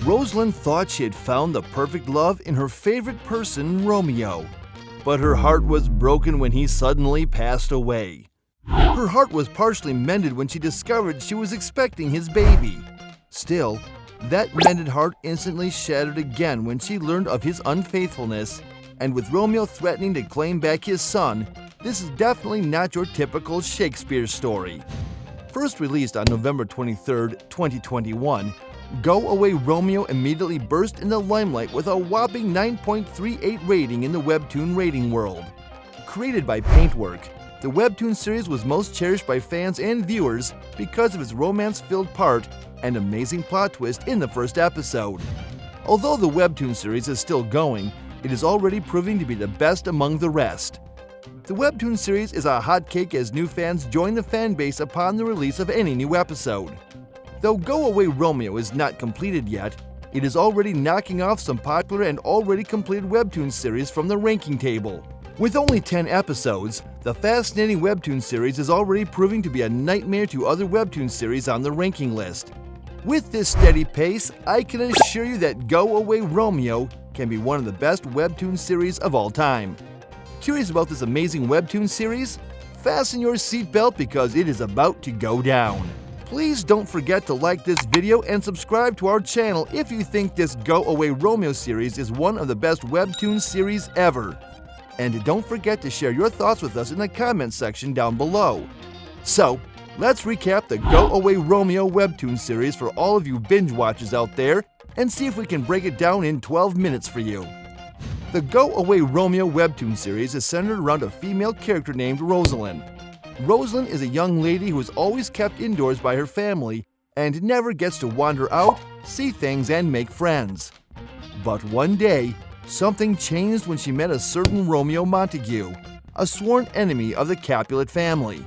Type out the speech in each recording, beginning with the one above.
Rosaline thought she had found the perfect love in her favorite person, Romeo. But her heart was broken when he suddenly passed away. Her heart was partially mended when she discovered she was expecting his baby. Still, that mended heart instantly shattered again when she learned of his unfaithfulness, and with Romeo threatening to claim back his son, this is definitely not your typical Shakespeare story. First released on November 23, 2021, Go Away Romeo immediately burst in the limelight with a whopping 9.38 rating in the Webtoon rating world. Created by Paintwork, the Webtoon series was most cherished by fans and viewers because of its romance-filled part and amazing plot twist in the first episode. Although the Webtoon series is still going, it is already proving to be the best among the rest. The Webtoon series is a hotcake as new fans join the fanbase upon the release of any new episode. Though Go Away Romeo is not completed yet, it is already knocking off some popular and already completed Webtoon series from the ranking table. With only 10 episodes, the fascinating Webtoon series is already proving to be a nightmare to other Webtoon series on the ranking list. With this steady pace, I can assure you that Go Away Romeo can be one of the best Webtoon series of all time. Curious about this amazing Webtoon series? Fasten your seatbelt because it is about to go down. Please don't forget to like this video and subscribe to our channel if you think this Go Away Romeo series is one of the best Webtoon series ever. And don't forget to share your thoughts with us in the comments section down below. So, let's recap the Go Away Romeo Webtoon series for all of you binge watchers out there and see if we can break it down in 12 minutes for you. The Go Away Romeo Webtoon series is centered around a female character named Rosaline. Rosaline is a young lady who is always kept indoors by her family and never gets to wander out, see things, and make friends. But one day, something changed when she met a certain Romeo Montague, a sworn enemy of the Capulet family.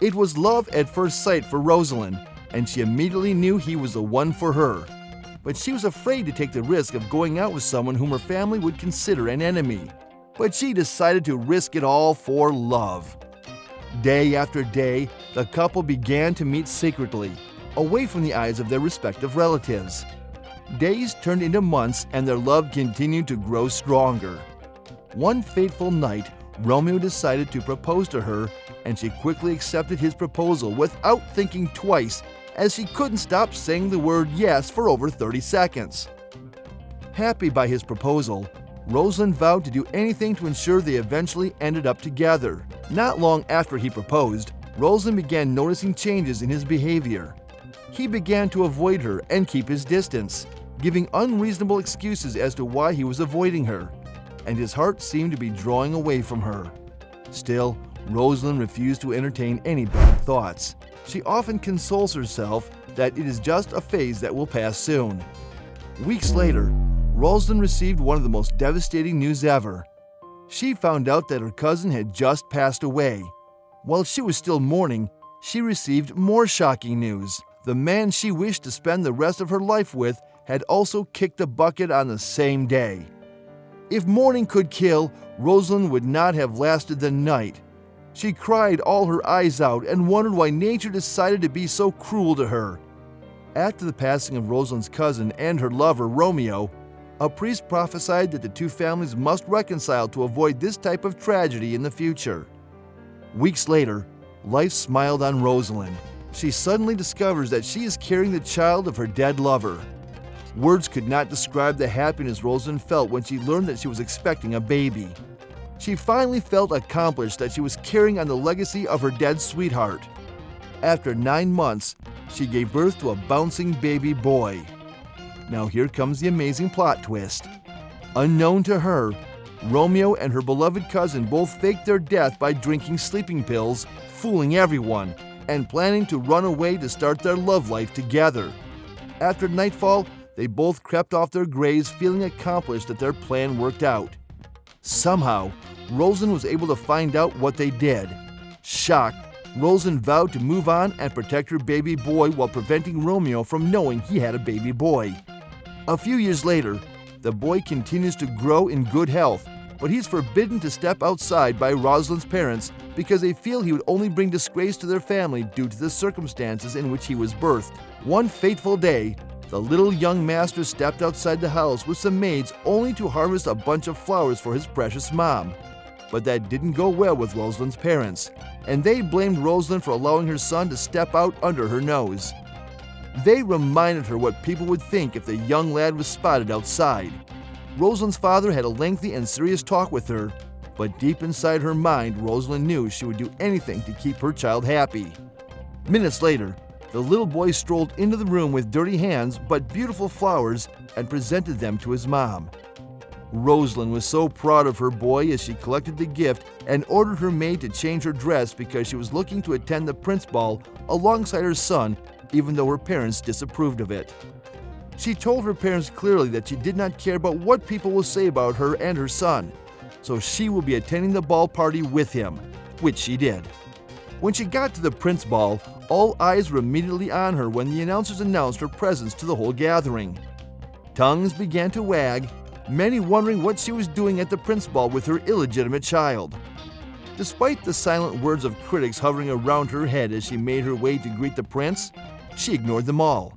It was love at first sight for Rosaline, and she immediately knew he was the one for her. But she was afraid to take the risk of going out with someone whom her family would consider an enemy. But she decided to risk it all for love. Day after day, the couple began to meet secretly, away from the eyes of their respective relatives. Days turned into months and their love continued to grow stronger. One fateful night, Romeo decided to propose to her, and she quickly accepted his proposal without thinking twice, as she couldn't stop saying the word yes for over 30 seconds. Happy by his proposal, Rosaline vowed to do anything to ensure they eventually ended up together. Not long after he proposed, Rosaline began noticing changes in his behavior. He began to avoid her and keep his distance, giving unreasonable excuses as to why he was avoiding her, and his heart seemed to be drawing away from her. Still, Rosaline refused to entertain any bad thoughts. She often consoles herself that it is just a phase that will pass soon. Weeks later, Rosaline received one of the most devastating news ever. She found out that her cousin had just passed away. While she was still mourning, she received more shocking news. The man she wished to spend the rest of her life with had also kicked the bucket on the same day. If mourning could kill, Rosaline would not have lasted the night. She cried all her eyes out and wondered why nature decided to be so cruel to her. After the passing of Rosaline's cousin and her lover, Romeo, a priest prophesied that the two families must reconcile to avoid this type of tragedy in the future. Weeks later, life smiled on Rosaline. She suddenly discovers that she is carrying the child of her dead lover. Words could not describe the happiness Rosaline felt when she learned that she was expecting a baby. She finally felt accomplished that she was carrying on the legacy of her dead sweetheart. After 9 months, she gave birth to a bouncing baby boy. Now here comes the amazing plot twist. Unknown to her, Romeo and her beloved cousin both faked their death by drinking sleeping pills, fooling everyone, and planning to run away to start their love life together. After nightfall, they both crept off their graves feeling accomplished that their plan worked out. Somehow, Rosaline was able to find out what they did. Shocked, Rosaline vowed to move on and protect her baby boy while preventing Romeo from knowing he had a baby boy. A few years later, the boy continues to grow in good health, but he's forbidden to step outside by Rosaline's parents because they feel he would only bring disgrace to their family due to the circumstances in which he was birthed. One fateful day, the little young master stepped outside the house with some maids only to harvest a bunch of flowers for his precious mom. But that didn't go well with Rosaline's parents, and they blamed Rosaline for allowing her son to step out under her nose. They reminded her what people would think if the young lad was spotted outside. Rosaline's father had a lengthy and serious talk with her, but deep inside her mind, Rosaline knew she would do anything to keep her child happy. Minutes later, the little boy strolled into the room with dirty hands but beautiful flowers and presented them to his mom. Rosaline was so proud of her boy as she collected the gift and ordered her maid to change her dress because she was looking to attend the Prince Ball alongside her son, even though her parents disapproved of it. She told her parents clearly that she did not care about what people will say about her and her son, so she will be attending the ball party with him, which she did. When she got to the Prince Ball, all eyes were immediately on her when the announcers announced her presence to the whole gathering. Tongues began to wag, many wondering what she was doing at the Prince Ball with her illegitimate child. Despite the silent words of critics hovering around her head as she made her way to greet the prince, she ignored them all.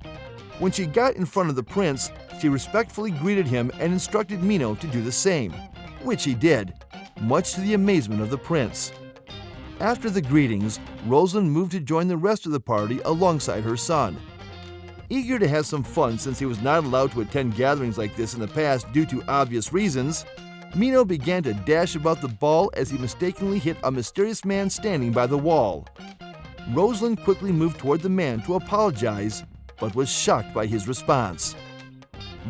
When she got in front of the prince, she respectfully greeted him and instructed Mino to do the same, which he did, much to the amazement of the prince. After the greetings, Rosaline moved to join the rest of the party alongside her son. Eager to have some fun since he was not allowed to attend gatherings like this in the past due to obvious reasons, Mino began to dash about the ball as he mistakenly hit a mysterious man standing by the wall. Rosaline quickly moved toward the man to apologize, but was shocked by his response.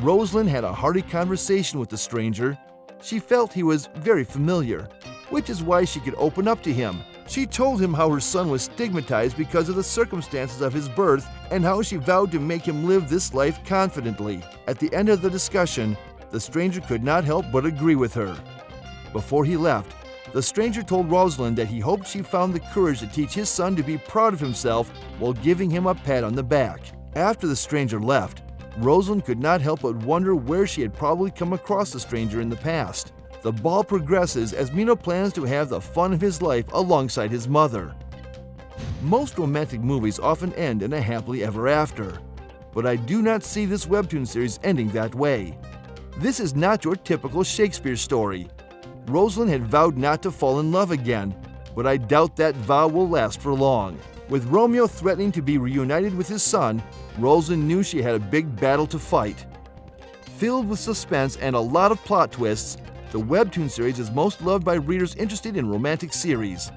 Rosaline had a hearty conversation with the stranger. She felt he was very familiar, which is why she could open up to him. She told him how her son was stigmatized because of the circumstances of his birth and how she vowed to make him live this life confidently. At the end of the discussion, the stranger could not help but agree with her. Before he left, the stranger told Rosaline that he hoped she found the courage to teach his son to be proud of himself while giving him a pat on the back. After the stranger left, Rosaline could not help but wonder where she had probably come across the stranger in the past. The ball progresses as Mino plans to have the fun of his life alongside his mother. Most romantic movies often end in a happily ever after, but I do not see this webtoon series ending that way. This is not your typical Shakespeare story. Rosaline had vowed not to fall in love again, but I doubt that vow will last for long. With Romeo threatening to be reunited with his son, Rosaline knew she had a big battle to fight. Filled with suspense and a lot of plot twists, the webtoon series is most loved by readers interested in romantic series.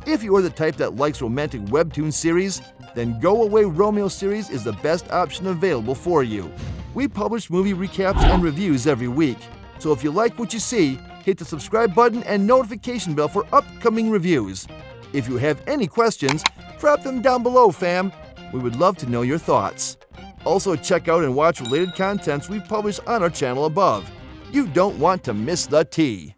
If you are the type that likes romantic webtoon series, then Go Away Romeo series is the best option available for you. We publish movie recaps and reviews every week, so if you like what you see, hit the subscribe button and notification bell for upcoming reviews. If you have any questions, drop them down below, fam. We would love to know your thoughts. Also, check out and watch related contents we've published on our channel above. You don't want to miss the tea.